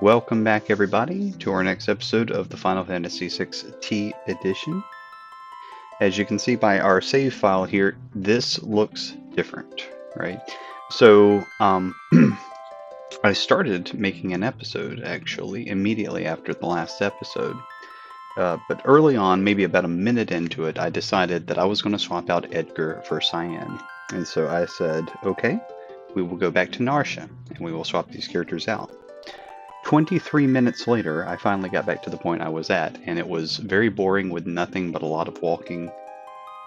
Welcome back, everybody, to our next episode of the Final Fantasy VI T-Edition. As you can see by our save file here, this looks different, right? So, I started making an episode, actually, immediately after the last episode. But early on, maybe about a minute into it, I decided that I was going to swap out Edgar for Cyan. And so I said, okay, we will go back to Narsha, and we will swap these characters out. 23 minutes later, I finally got back to the point I was at, and it was very boring with nothing but a lot of walking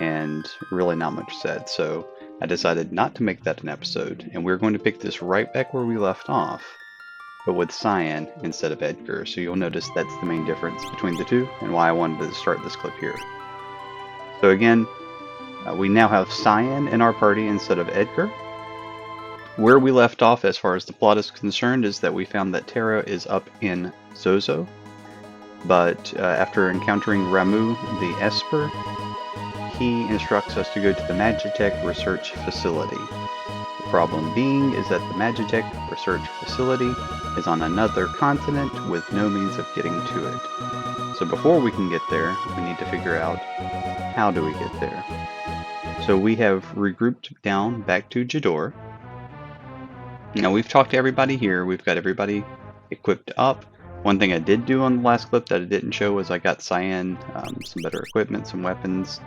and really not much said. So I decided not to make that an episode, and we're going to pick this right back where we left off, but with Cyan instead of Edgar. So you'll notice that's the main difference between the two, and why I wanted to start this clip here. So again, we now have Cyan in our party instead of Edgar. Where we left off as far as the plot is concerned is that we found that Terra is up in Zozo, but after encountering Ramuh the Esper, he instructs us to go to the Magitech Research Facility. The problem being is that the Magitech Research Facility is on another continent with no means of getting to it. So before we can get there, we need to figure out how do we get there. So we have regrouped down back to Jador. Now we've talked to everybody here, we've got everybody equipped up. One thing I did do on the last clip that I didn't show was I got Cyan some better equipment, some weapons.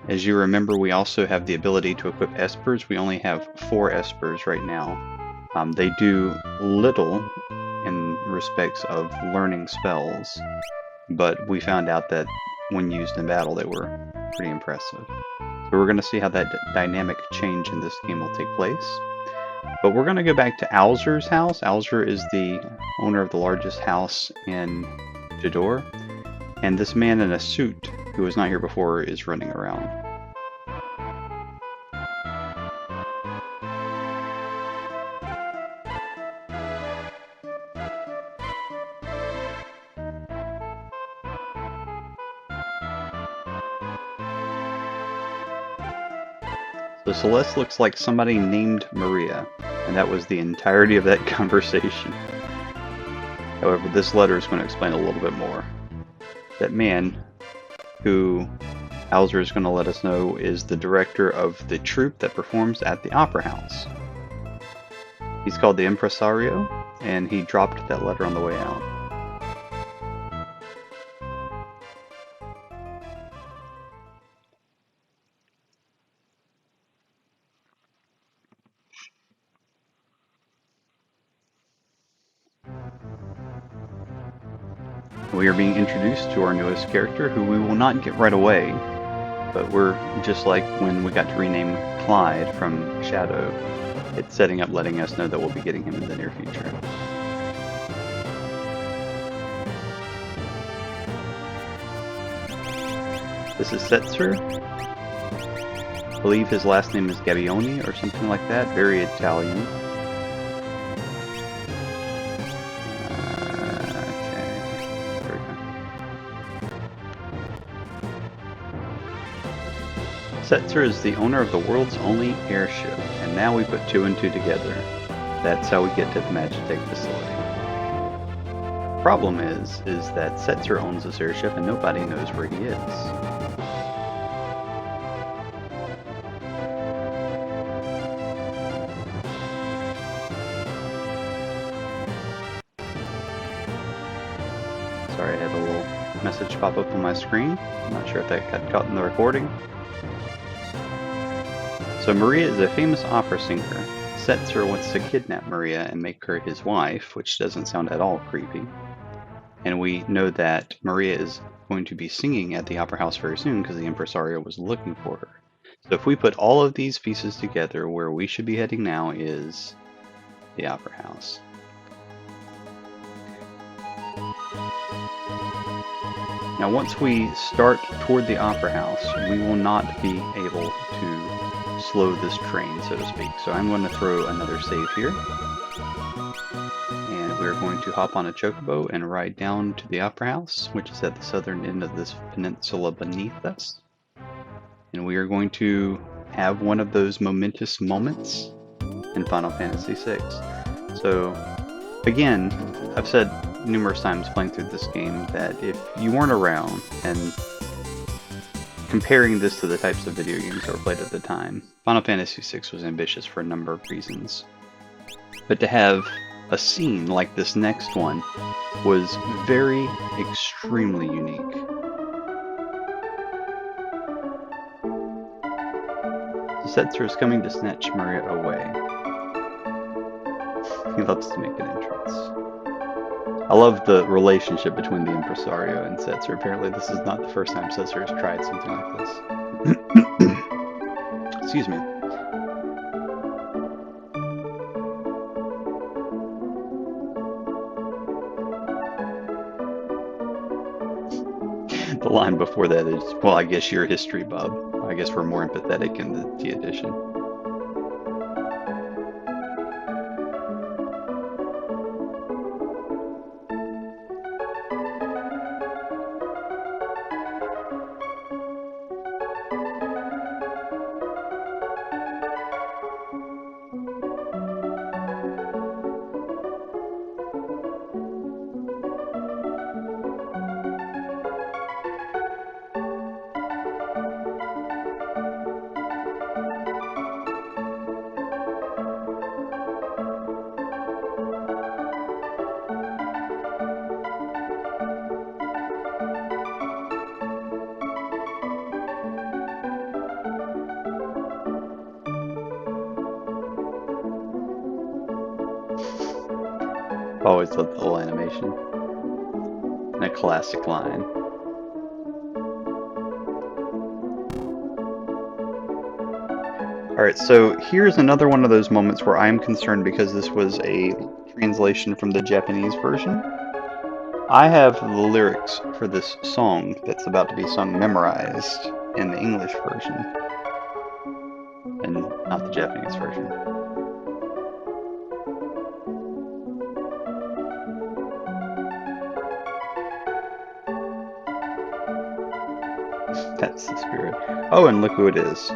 As you remember, we also have the ability to equip Espers. We only have 4 Espers right now. They do little in respects of learning spells, but we found out that when used in battle they were pretty impressive. So we're going to see how that dynamic change in this game will take place. But we're going to go back to Alzur's house. Alzur is the owner of the largest house in Jador. And this man in a suit, who was not here before, is running around. So Celes looks like somebody named Maria, and that was the entirety of that conversation. However, this letter is going to explain a little bit more. That man, who Alzur is going to let us know is the director of the troupe that performs at the Opera House. He's called the Impresario, and he dropped that letter on the way out. We are being introduced to our newest character, who we will not get right away, but we're just like when we got to rename Clyde from Shadow. It's setting up, letting us know that we'll be getting him in the near future. This is Setzer. I believe his last name is Gabbioni or something like that, very Italian. Setzer is the owner of the world's only airship, and now we put 2 and 2 together. That's how we get to the Magitech facility. Problem is that Setzer owns this airship and nobody knows where he is. Sorry, I had a little message pop up on my screen. I'm not sure if that got caught in the recording. So Maria is a famous opera singer. Setzer wants to kidnap Maria and make her his wife, which doesn't sound at all creepy. And we know that Maria is going to be singing at the Opera House very soon because the Impresario was looking for her. So if we put all of these pieces together, where we should be heading now is the Opera House. Now once we start toward the Opera House, we will not be able to slow this train, so to speak. So I'm going to throw another save here. And we're going to hop on a chocobo and ride down to the Opera House, which is at the southern end of this peninsula beneath us. And we are going to have one of those momentous moments in Final Fantasy VI. So, again, I've said numerous times playing through this game that if you weren't around and comparing this to the types of video games that were played at the time, Final Fantasy VI was ambitious for a number of reasons. But to have a scene like this next one was very, extremely unique. Setzer is coming to snatch Maria away. He loves to make an entrance. I love the relationship between the impresario and Setzer. Apparently this is not the first time Setzer has tried something like this. Excuse me. The line before that is, well, I guess your history, Bob. I guess we're more empathetic in the T-Edition. Always love the whole animation. And a classic line. Alright, so here's another one of those moments where I'm concerned because this was a translation from the Japanese version. I have the lyrics for this song that's about to be sung memorized in the English version, and not the Japanese version. That's the spirit. Oh, and look who it is.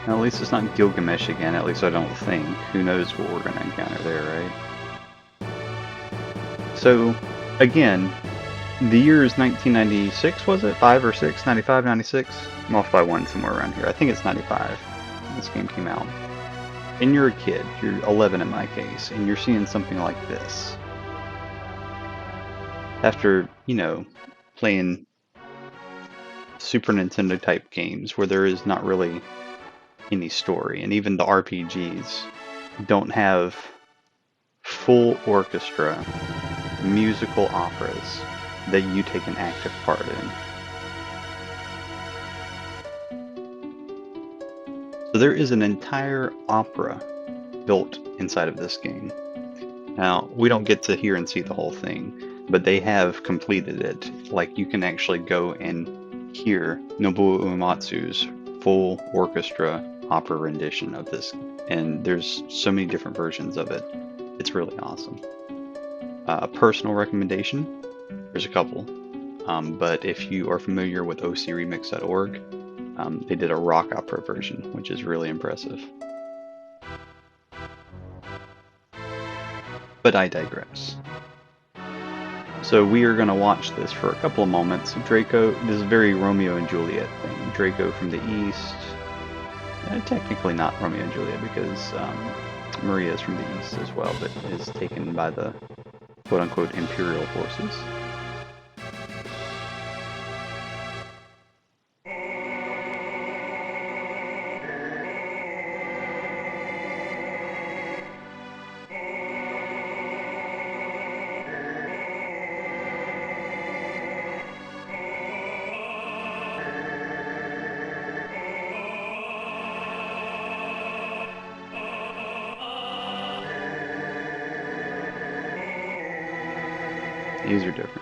At least it's not Gilgamesh again, at least I don't think. Who knows what we're going to encounter there, right? So, again, the year is 1996, was it? 5 or 6? 95, 96? I'm off by one somewhere around here. I think it's 95 when this game came out. And you're a kid, you're 11 in my case, and you're seeing something like this. After, you know, playing Super Nintendo type games where there is not really any story, and even the RPGs don't have full orchestra musical operas that you take an active part in. So there is an entire opera built inside of this game. Now, we don't get to hear and see the whole thing, but they have completed it. Like, you can actually go and hear Nobuo Uematsu's full orchestra opera rendition of this, and there's so many different versions of it. It's really awesome. A personal recommendation, there's a couple, but if you are familiar with ocremix.org, they did a rock opera version, which is really impressive. But I digress. So we are going to watch this for a couple of moments. Draco, this is very Romeo and Juliet thing. Draco from the east. Technically not Romeo and Juliet because Maria is from the east as well, but is taken by the quote-unquote imperial forces. These are different.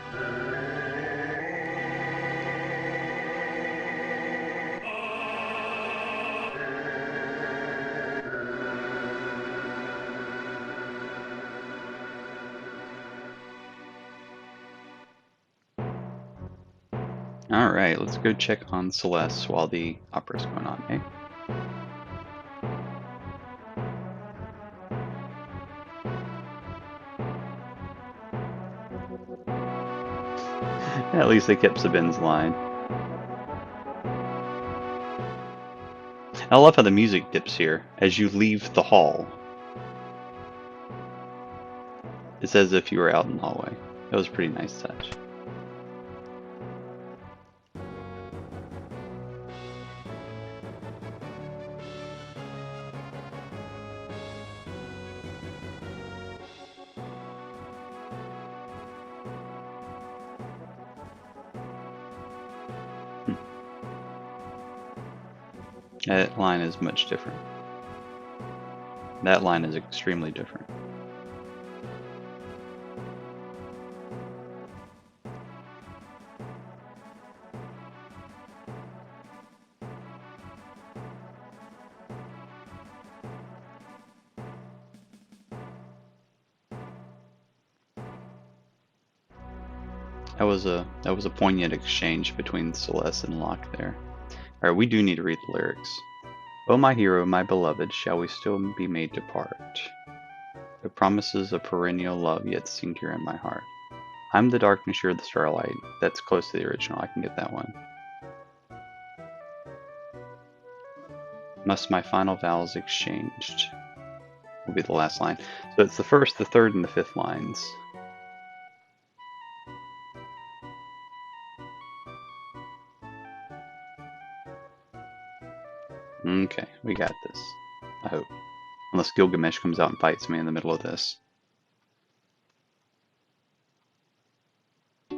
Alright, let's go check on Celes while the opera's going on, eh? At least they kept Sabin's line. I love how the music dips here as you leave the hall. It's as if you were out in the hallway. That was a pretty nice touch. That line is much different. That line is extremely different. That was a poignant exchange between Celes and Locke there. Alright, we do need to read the lyrics. O my hero, my beloved, shall we still be made to part? The promises of perennial love yet sink here in my heart. I'm the darkness, you're the starlight. That's close to the original, I can get that one. Must my final vows exchanged? Will be the last line. So it's the first, the third, and the fifth lines. Okay, we got this. I hope. Unless Gilgamesh comes out and fights me in the middle of this. I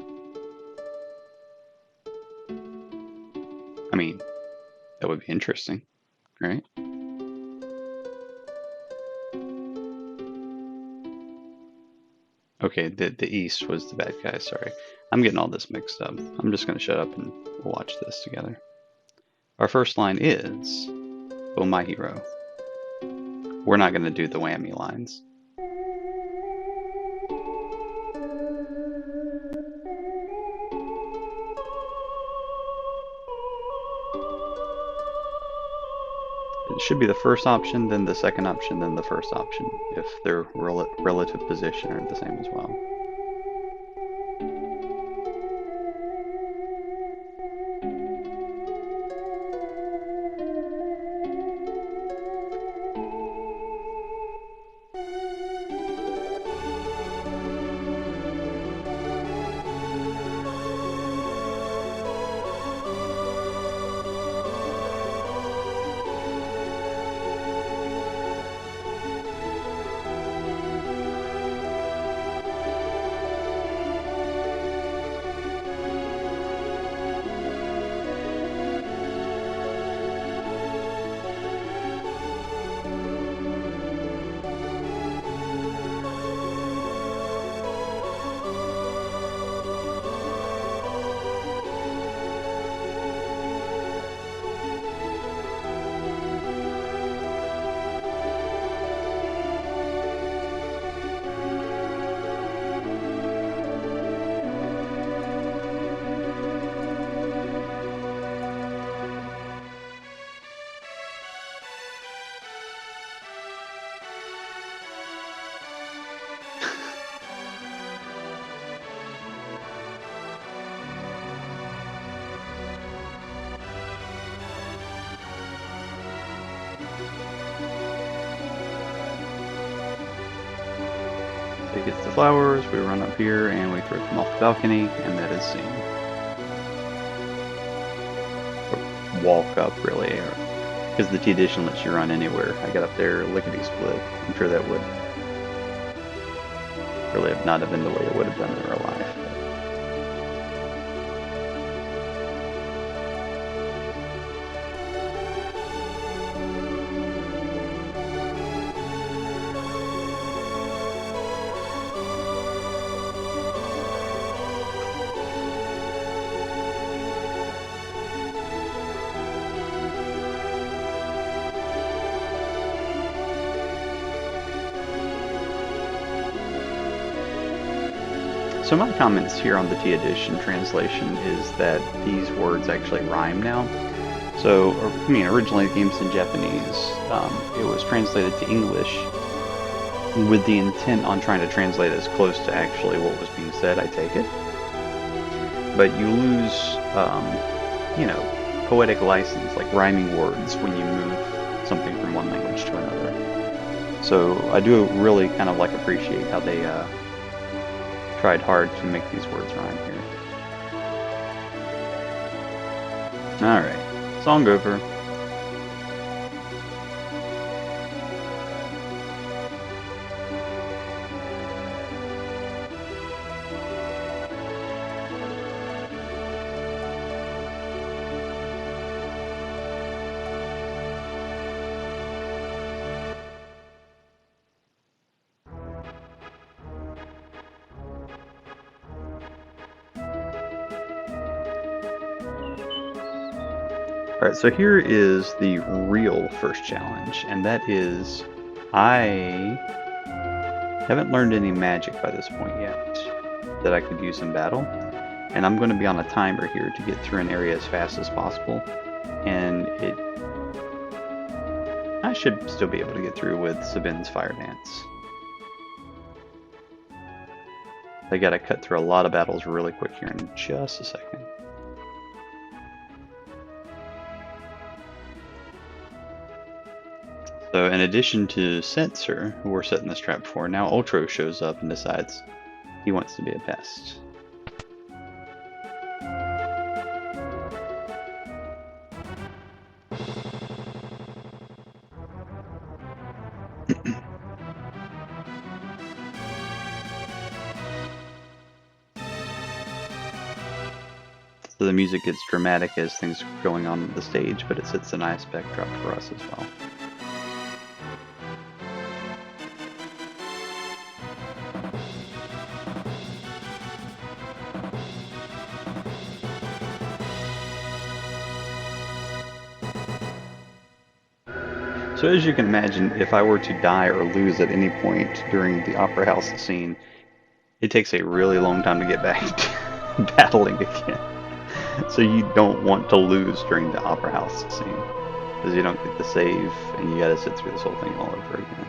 mean, that would be interesting, right? Okay, the East was the bad guy, sorry. I'm getting all this mixed up. I'm just going to shut up and we'll watch this together. Our first line is, oh my hero. We're not going to do the whammy lines. It should be the first option, then the second option, then the first option, if their relative position are the same as well. He gets the flowers, we run up here, and we throw them off the balcony, and that is scene. Or walk up, really, because the T-Edition lets you run anywhere. I got up there, lickety-split. I'm sure that would really not have been the way it would have done in real life. So my comments here on the T-Edition translation is that these words actually rhyme now. So, I mean, originally the game's in Japanese. It was translated to English with the intent on trying to translate as close to actually what was being said, I take it. But you lose, you know, poetic license, like rhyming words, when you move something from one language to another. So I do really kind of like appreciate how they tried hard to make these words rhyme here. Alright, song over. Alright, so here is the real first challenge, and that is, I haven't learned any magic by this point yet that I could use in battle, and I'm going to be on a timer here to get through an area as fast as possible, and I should still be able to get through with Sabin's Fire Dance. I gotta cut through a lot of battles really quick here in just a second. So in addition to Censor, who we're setting this trap for, now Ultro shows up and decides he wants to be a pest. So the music gets dramatic as things are going on the stage, but it sets a nice backdrop for us as well. So as you can imagine, if I were to die or lose at any point during the Opera House scene, it takes a really long time to get back to battling again. So you don't want to lose during the Opera House scene, because you don't get the save, and you gotta sit through this whole thing all over again.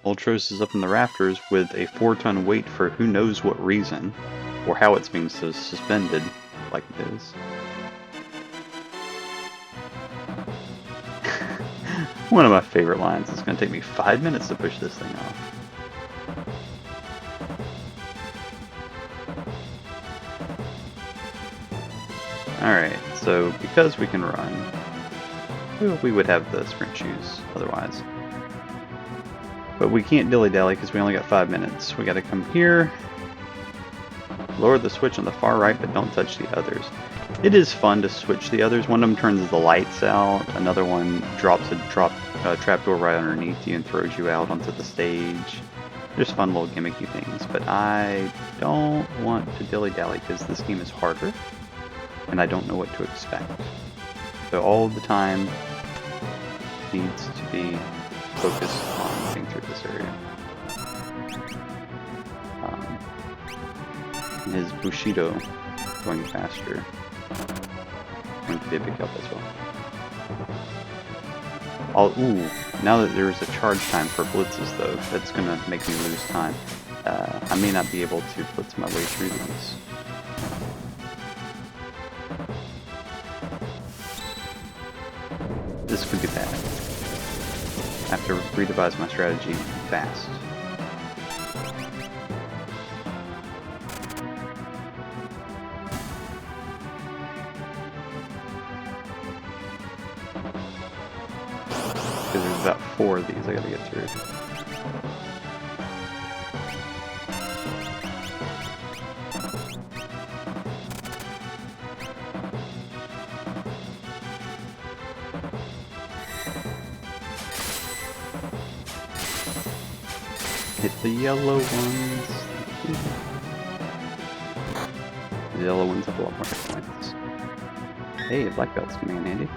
Ultros is up in the rafters with a 4-ton weight for who knows what reason, or how it's being suspended like it is. One of my favorite lines. It's going to take me 5 minutes to push this thing off. Alright, so because we can run, we would have the sprint shoes otherwise. But we can't dilly-dally because we only got 5 minutes. We gotta come here, lower the switch on the far right, but don't touch the others. It is fun to switch the others. One of them turns the lights out, another one drops a trapdoor right underneath you and throws you out onto the stage. There's fun little gimmicky things, but I don't want to dilly-dally because this game is harder, and I don't know what to expect. So all the time needs to be focused on getting through this area. His Bushido going faster going to be a big help as well. Ooh, now that there's a charge time for blitzes though, that's going to make me lose time. I may not be able to blitz my way through these. This could be bad. I have to redevise my strategy fast. Because have about 4 of these I gotta get through. Hit the yellow ones. The yellow ones have a lot more hit points. Hey, black belt's coming in handy.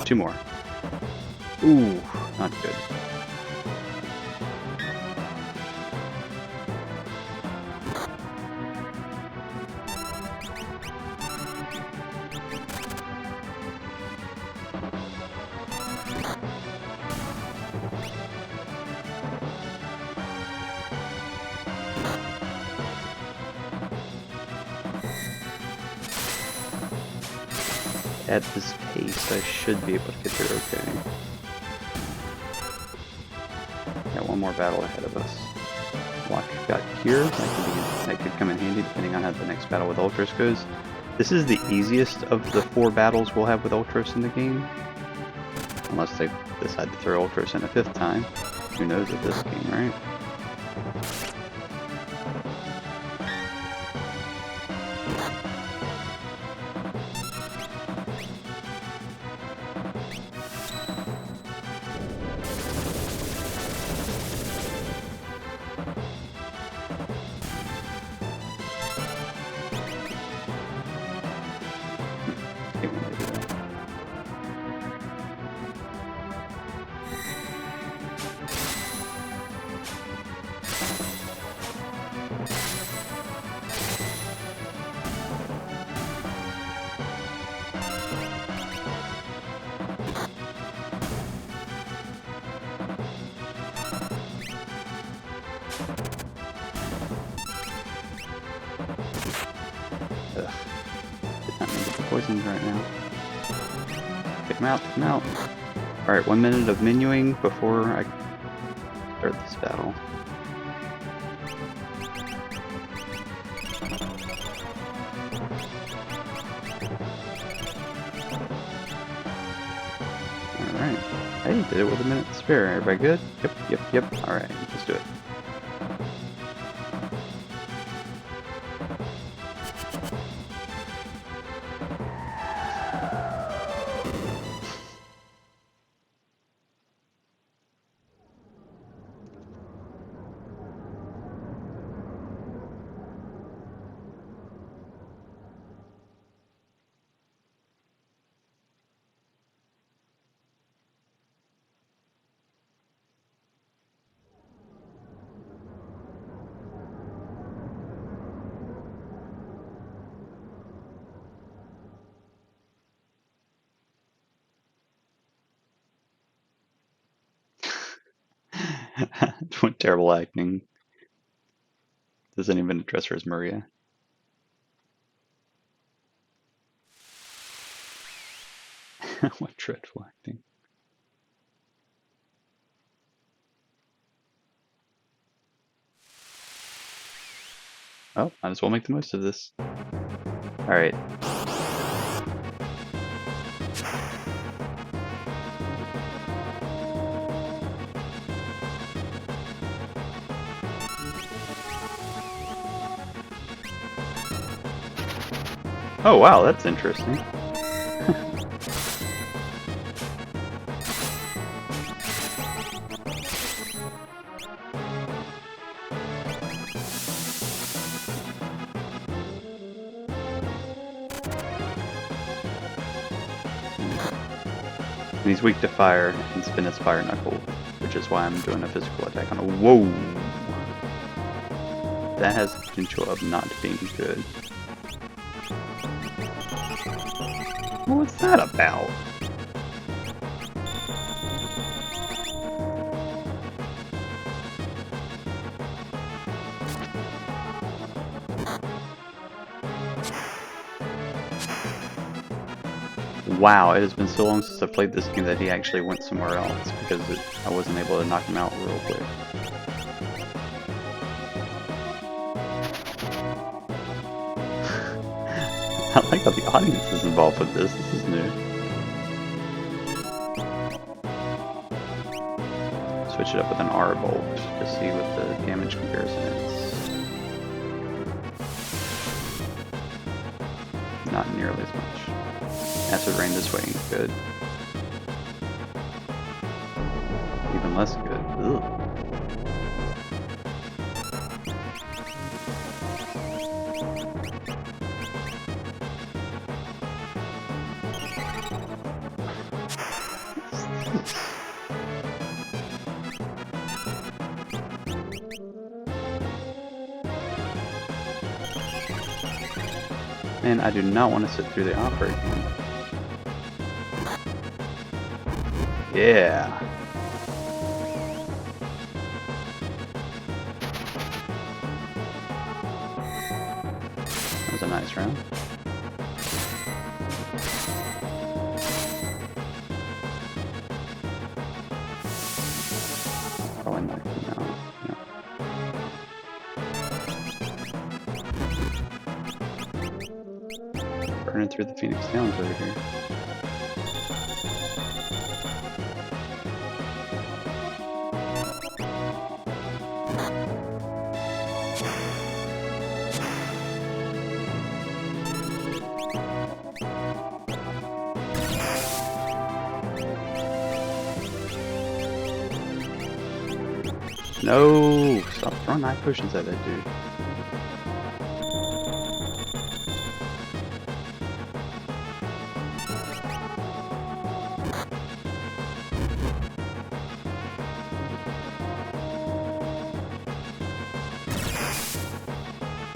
Two more. Ooh, not good. At this pace, I should be able to get through okay. Got one more battle ahead of us. Block got Cure. That could come in handy depending on how the next battle with Ultros goes. This is the easiest of the 4 battles we'll have with Ultros in the game. Unless they decide to throw Ultros in a 5th time. Who knows at this game, right? Poisons right now. Pick them out, pick them out. Alright, 1 minute of menuing before I start this battle. Alright. Hey, did it with a minute to spare. Everybody good? Yep. Alright, let's do it. What terrible acting. Doesn't even address her as Maria. What dreadful acting. Oh, might as well make the most of this. Alright. Oh wow, that's interesting. He's weak to fire and spin his fire knuckle, which is why I'm doing a physical attack on a whoa. That has the potential of not being good. What's that about? Wow, it has been so long since I played this game that he actually went somewhere else because I wasn't able to knock him out real quick. I like how the audience is involved with this. This is new. Switch it up with an R bolt to see what the damage comparison is. Not nearly as much. Acid rain this way, good. Even less good. Ugh. Man, I do not want to sit through the opera again. Yeah. That was a nice round. Probably not. No. Burning through the Phoenix Downs over here. No! Stop throwing knife potions at that dude.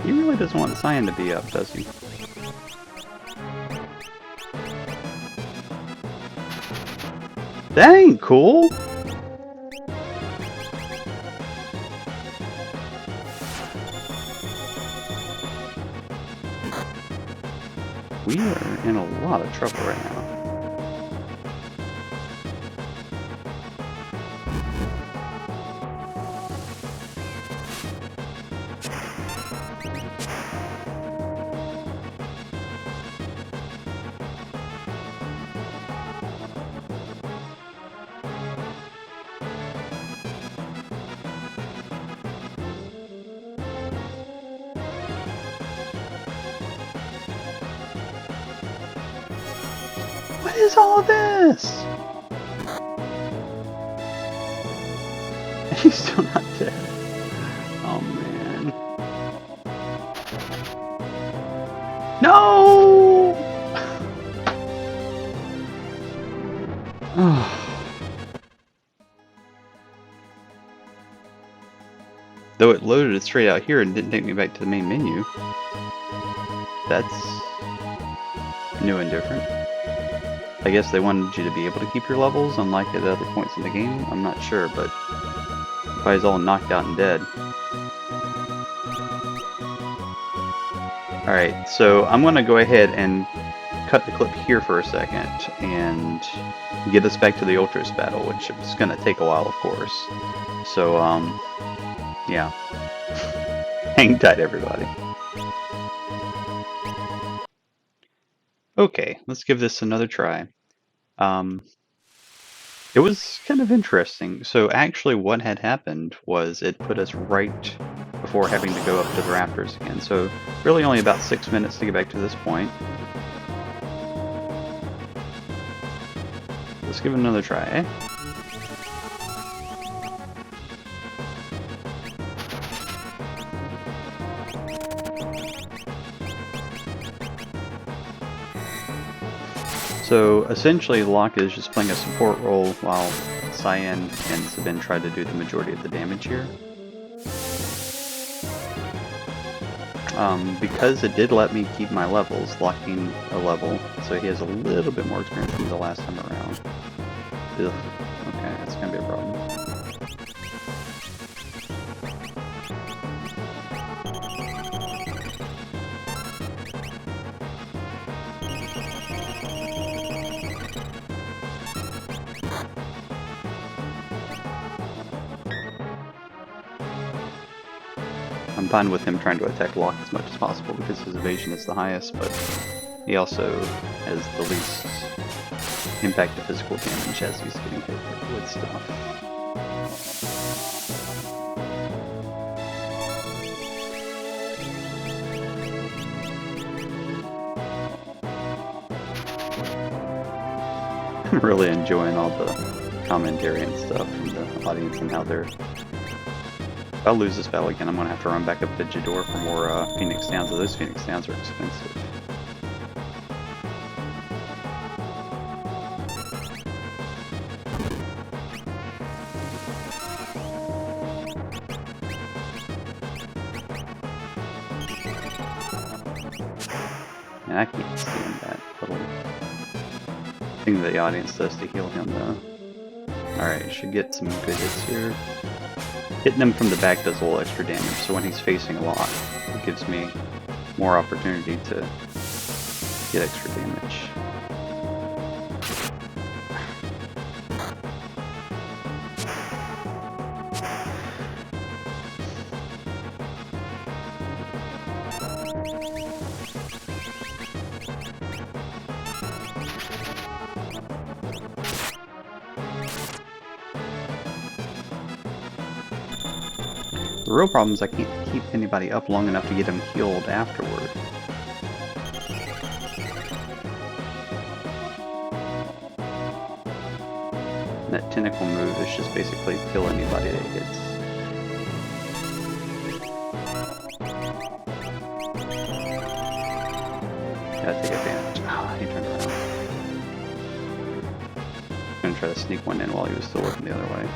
He really doesn't want Cyan to be up, does he? That ain't cool! We are in a lot of trouble right now. What is all this? He's still not dead. Oh man. No! Though it loaded it straight out here and didn't take me back to the main menu. That's new and different. I guess they wanted you to be able to keep your levels, unlike at other points in the game. I'm not sure, but everybody's all knocked out and dead. Alright, so I'm going to go ahead and cut the clip here for a second and get us back to the Ultras battle, which is going to take a while, of course. So, yeah. Hang tight, everybody. Okay, let's give this another try. It was kind of interesting. So actually what had happened was it put us right before having to go up to the rafters again. So really only about 6 minutes to get back to this point. Let's give it another try, eh? So essentially Locke is just playing a support role while Cyan and Sabin try to do the majority of the damage here. Because it did let me keep my levels, locking a level, so he has a little bit more experience than the last time around. Ugh. Okay, that's gonna be a problem. I'm fine with him trying to attack Locke as much as possible because his evasion is the highest, but he also has the least impact to physical damage as he's getting hit with stuff. I'm really enjoying all the commentary and stuff from the audience and how they're... If I lose this battle again, I'm going to have to run back up to Jador for more Phoenix Downs, so those Phoenix Downs are expensive. And I can't stand that little thing that the audience does to heal him, though. Alright, should get some good hits here. Hitting him from the back does a little extra damage, so when he's facing Locke, it gives me more opportunity to get extra damage. The real problem is I can't keep anybody up long enough to get him healed afterward. And that tentacle move is just basically kill anybody that hits. Gotta take advantage. Oh, he turned around. I'm gonna try to sneak one in while he was still looking the other way.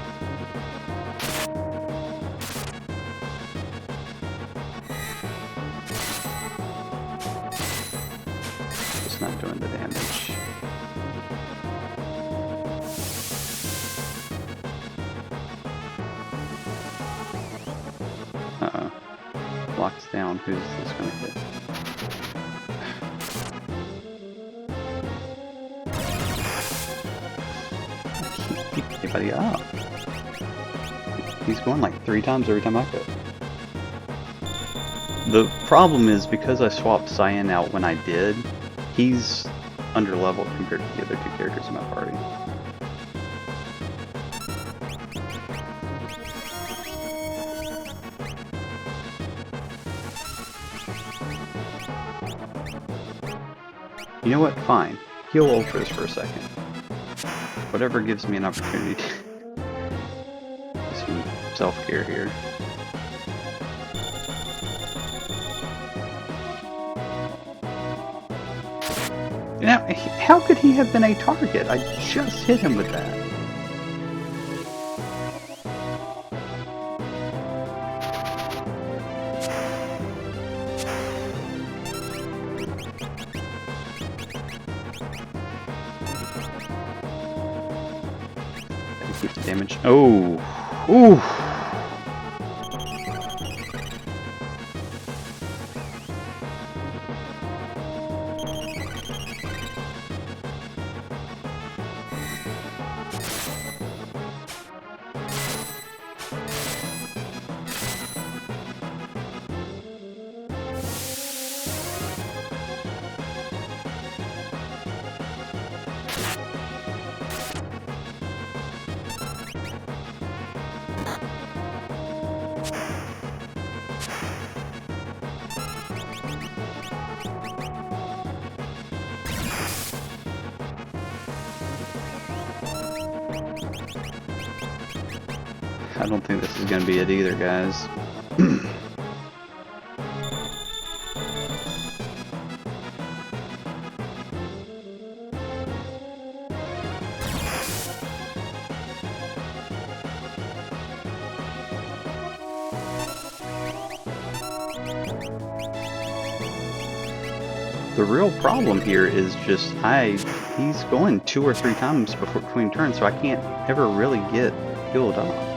Not doing the damage. Uh-oh. Locks down. Who's this gonna hit? I can't keep anybody up. He's going like 3 times every time I go. The problem is because I swapped Cyan out when I did, he's underleveled compared to the other 2 characters in my party. You know what? Fine. Heal Ultras for a second. Whatever gives me an opportunity to do some self-care here. Now, how could he have been a target? I just hit him with that. Keep the damage. Oh, ooh. I don't think this is going to be it either, guys. The real problem here is just he's going 2 or 3 times between turns, so I can't ever really get healed up.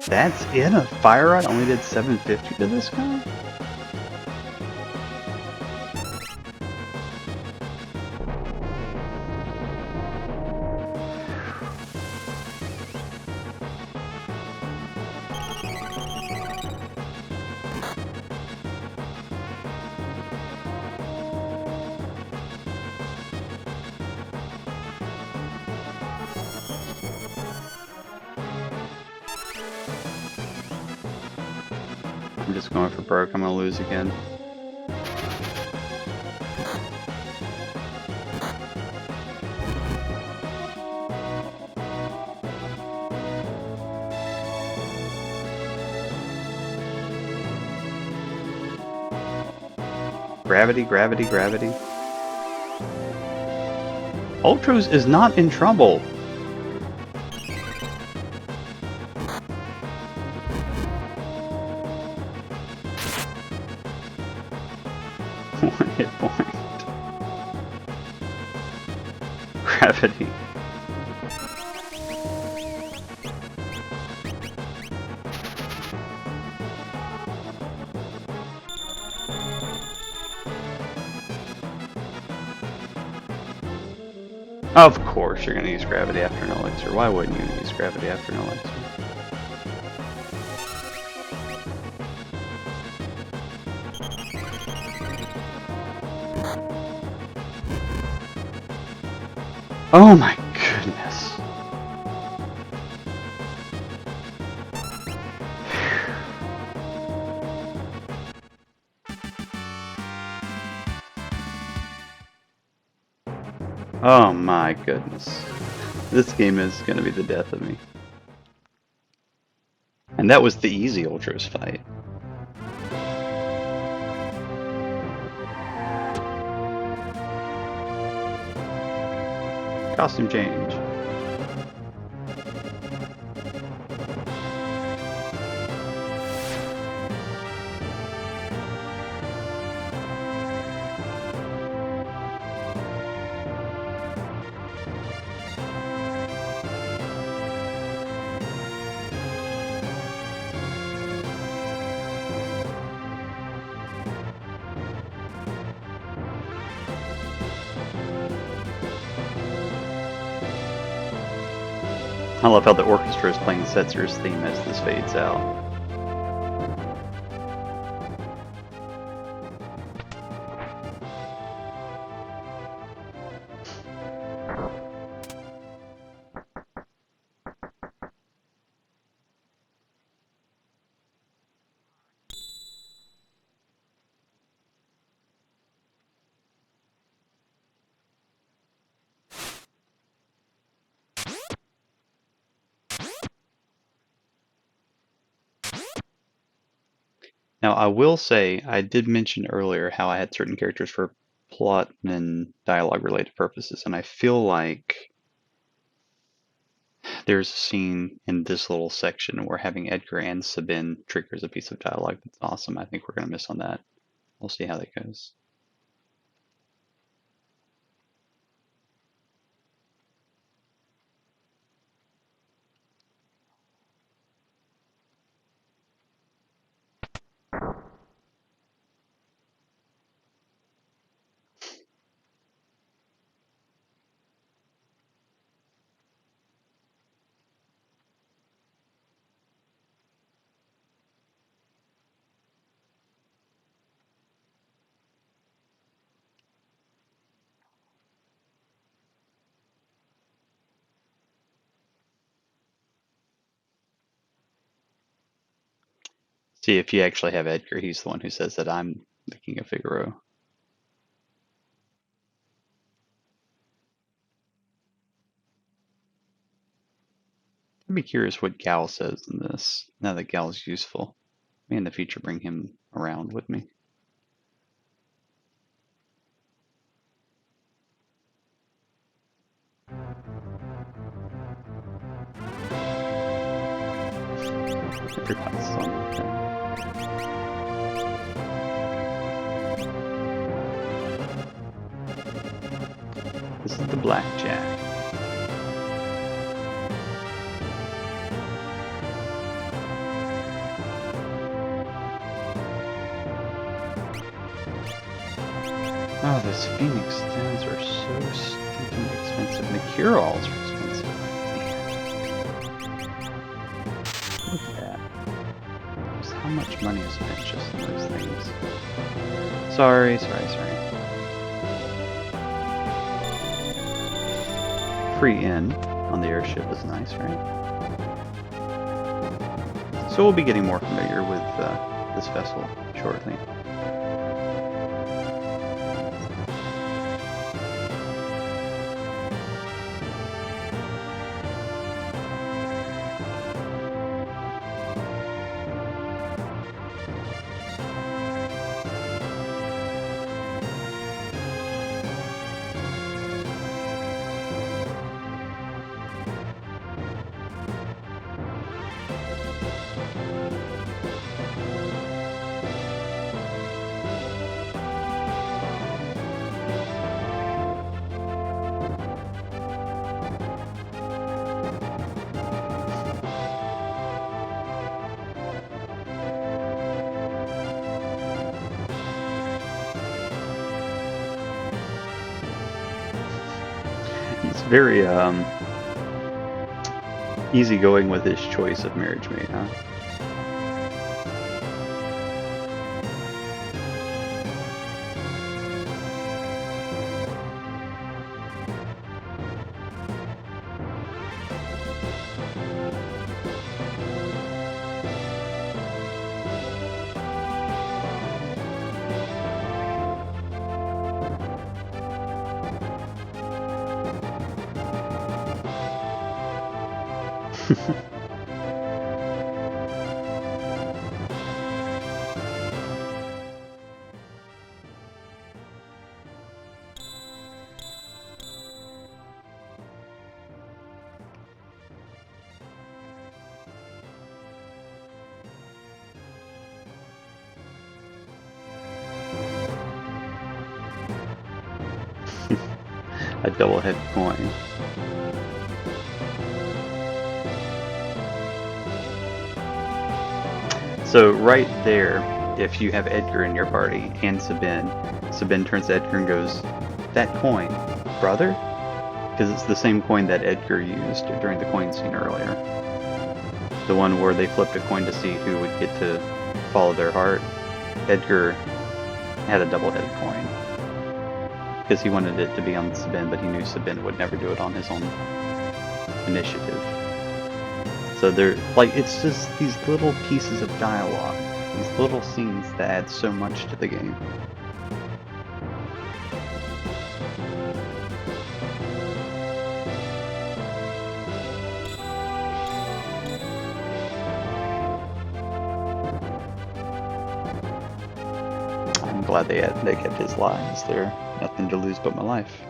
That's it? A fire rod only did 750 to this guy? I'm just going for broke. I'm gonna lose again. Gravity, gravity, gravity. Ultros is not in trouble. One hit point. Gravity. Of course you're going to use gravity after an elixir. Why wouldn't you use gravity after an elixir? Oh my goodness. Oh my goodness. This game is going to be the death of me. And that was the easy Ultros fight. Costume change. I love how the orchestra is playing Setzer's theme as this fades out. Now, I will say, I did mention earlier how I had certain characters for plot and dialogue related purposes, and I feel like there's a scene in this little section where having Edgar and Sabine triggers a piece of dialogue that's awesome. I think we're going to miss on that. We'll see how that goes. See, if you actually have Edgar, he's the one who says that I'm the King of Figaro. I'd be curious what Gal says in this, now that Gal's useful. Maybe in the future bring him around with me. This is the blackjack. Oh, those Phoenix Stones are so stinking expensive. The cure-alls are expensive. Look at that. Just how much money is spent just on those things. Sorry. Free in on the airship is nice, right? So we'll be getting more familiar with this vessel shortly. He's very easygoing with his choice of marriage mate, huh? A double-headed coin. So right there, if you have Edgar in your party and Sabine turns to Edgar and goes, "That coin, brother?" Because it's the same coin that Edgar used during the coin scene earlier. The one where they flipped a coin to see who would get to follow their heart. Edgar had a double-headed coin. Because he wanted it to be on Sabine, but he knew Sabine would never do it on his own initiative. So they're like, it's just these little pieces of dialogue, these little scenes that add so much to the game. I'm glad they kept his lives. They're nothing to lose but my life.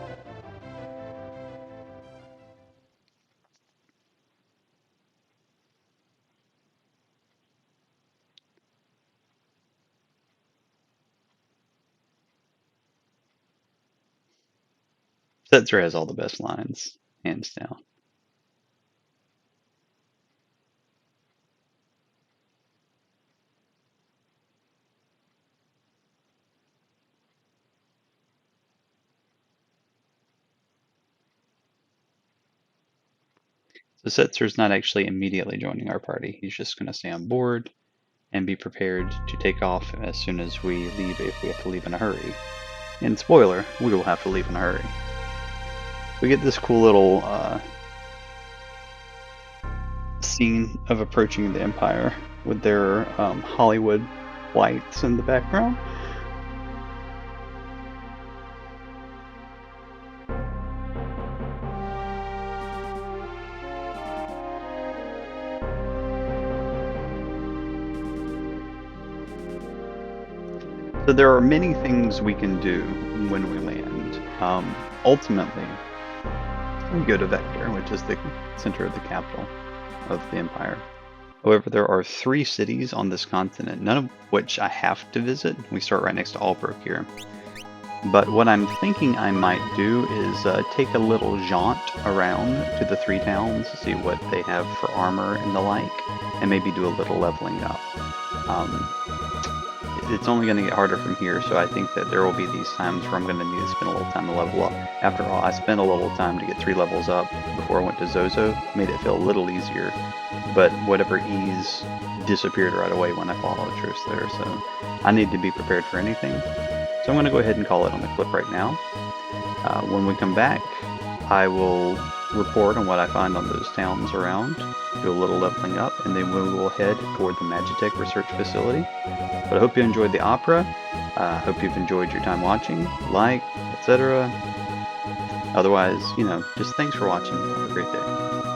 Setzer has all the best lines, hands down. So Setzer's not actually immediately joining our party. He's just going to stay on board and be prepared to take off as soon as we leave, if we have to leave in a hurry. And spoiler, we will have to leave in a hurry. We get this cool little scene of approaching the Empire with their Hollywood lights in the background. So there are many things we can do when we land. Ultimately, we go to Vector, which is the center of the capital of the Empire. However, there are 3 cities on this continent, none of which I have to visit. We start right next to Albrook here. But what I'm thinking I might do is take a little jaunt around to the 3 towns, see what they have for armor and the like, and maybe do a little leveling up. it's only going to get harder from here, so I think that there will be these times where I'm going to need to spend a little time to level up. After all, I spent a little time to get 3 levels up before I went to Zozo, made it feel a little easier, but whatever ease disappeared right away when I followed Trish there, so I need to be prepared for anything. So I'm going to go ahead and call it on the clip right now. When we come back, I will report on what I find on those towns around, do a little leveling up, and then we will head toward the Magitech Research Facility. But I hope you enjoyed the opera. Hope you've enjoyed your time watching, like, etc. Otherwise, just thanks for watching. Have a great day.